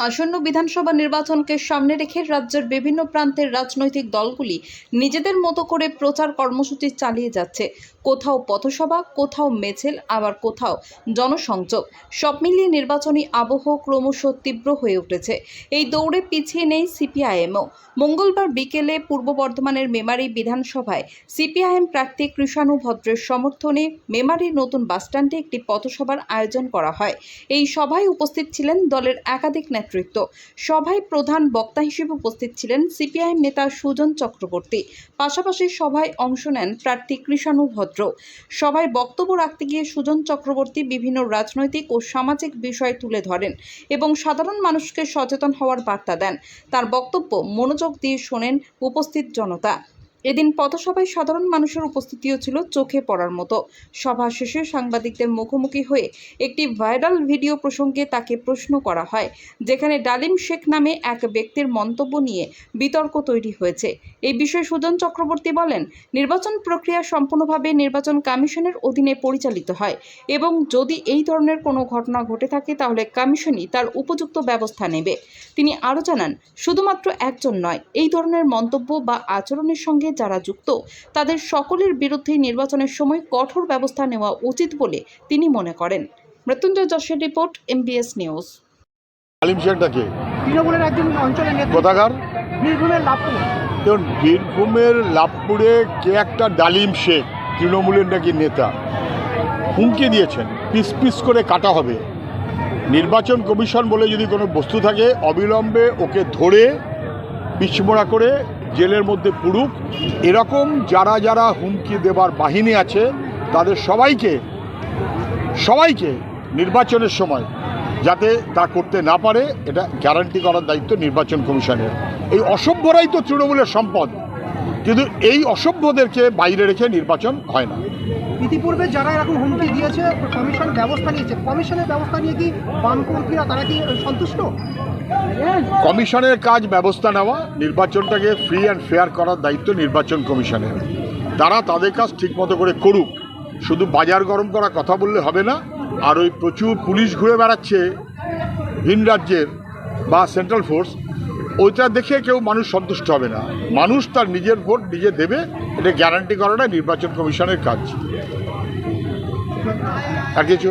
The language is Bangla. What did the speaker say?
আসন্ন বিধানসভা নির্বাচনকে সামনে রেখে রাজ্যের বিভিন্ন প্রান্তের রাজনৈতিক দলগুলি নিজেদের মতো করে প্রচার কর্মসূচি চালিয়ে যাচ্ছে। কোথাও পথসভা, কোথাও মিছিল, আবার কোথাও জনসংযোগ। সব মিলিয়ে নির্বাচনী আবহ ক্রমশ তীব্র হয়ে উঠেছে। এই দৌড়ে পিছিয়ে নেই সিপিআইএমও। মঙ্গলবার বিকেলে পূর্ব বর্ধমানের মেমারি বিধানসভায় সিপিআইএম প্রার্থী কৃষাণু ভদ্রের সমর্থনে মেমারির নতুন বাসস্ট্যান্ডে একটি পথসভার আয়োজন করা হয়। এই সভায় উপস্থিত ছিলেন দলের একাধিক নেতৃত্ব। সভায় প্রধান বক্তা হিসেবে উপস্থিত ছিলেন সিপিআইএম নেতা সুজন চক্রবর্তী। পাশাপাশি সভায় অংশ নেন প্রার্থী কৃষাণু ভদ্র। সভায় বক্তব্য রাখতে গিয়ে সুজন চক্রবর্তী বিভিন্ন রাজনৈতিক ও সামাজিক বিষয় তুলে ধরেন এবং সাধারণ মানুষকে সচেতন হওয়ার বার্তা দেন। তার বক্তব্য মনোযোগ দিয়ে শোনেন উপস্থিত জনতা। এদিন পথসভায় সাধারণ মানুষের উপস্থিতিও ছিল চোখে পড়ার মতো। সভা শেষে সাংবাদিকদের মুখোমুখি হয়ে একটি ভাইরাল ভিডিও প্রসঙ্গে তাকে প্রশ্ন করা হয়, যেখানে ডালিম শেখ নামে এক ব্যক্তির মন্তব্য নিয়ে বিতর্ক তৈরি হয়েছে। এই বিষয়ে সুজন চক্রবর্তী বলেন, নির্বাচন প্রক্রিয়া সম্পূর্ণভাবে নির্বাচন কমিশনের অধীনে পরিচালিত হয় এবং যদি এই ধরনের কোনো ঘটনা ঘটে থাকে তাহলে কমিশনই তার উপযুক্ত ব্যবস্থা নেবে। তিনি আরও জানান, শুধুমাত্র একজন নয়, এই ধরনের মন্তব্য বা আচরণের সঙ্গে যারা যুক্ত তাদের সকলের বিরুদ্ধে নির্বাচনের সময় কঠোর ব্যবস্থা নেওয়া উচিত বলে তিনি মনে করেন। মৃত্যুঞ্জয় যশের রিপোর্ট, MBS নিউজ। ডালিম শেখটা কে? তৃণমূলের একজন অঞ্চলের নেতা। কোথাকার? বীরভূমের লাভপুর। দেখুন, বীরভূমের লাভপুরে কে একটা ডালিম শেখ তৃণমূলের নাকি নেতা হুমকি দিয়েছেন পিস পিস করে কাটা হবে। নির্বাচন কমিশন বলে যদি কোনো বস্তু থাকে অবিলম্বে ওকে ধরে পিছমোড়া করে জেলের মধ্যে পুরুক। এরকম যারা যারা হুমকি দেবার বাহিনী আছে তাদের সবাইকে নির্বাচনের সময় যাতে তা করতে না পারে এটা গ্যারান্টি করার দায়িত্ব নির্বাচন কমিশনের। এই অসভ্যরাই তো তৃণমূলের সম্পদ, কিন্তু এই অসভ্যদেরকে বাইরে রেখে নির্বাচন হয় না। ইতিপূর্বে যারা এরকম হুমকি দিয়েছে কমিশন ব্যবস্থা নিয়েছে, কমিশনের ব্যবস্থা নিয়ে কি বামপন্থীরা তারা কি সন্তুষ্ট? কমিশনের কাজ ব্যবস্থা নেওয়া, নির্বাচনটাকে ফ্রি অ্যান্ড ফেয়ার করার দায়িত্ব নির্বাচন কমিশনের। তারা তাদের কাজ ঠিকমতো করে করুক। শুধু বাজার গরম করা কথা বললে হবে না। আর ওই প্রচুর পুলিশ ঘুরে বেড়াচ্ছে ভিন রাজ্যের বা সেন্ট্রাল ফোর্স, ওইটা দেখে কেউ মানুষ সন্তুষ্ট হবে না। মানুষ তার নিজের ভোট নিজে দেবে, এটা গ্যারান্টি করাটা নির্বাচন কমিশনের কাজ। আর কিছু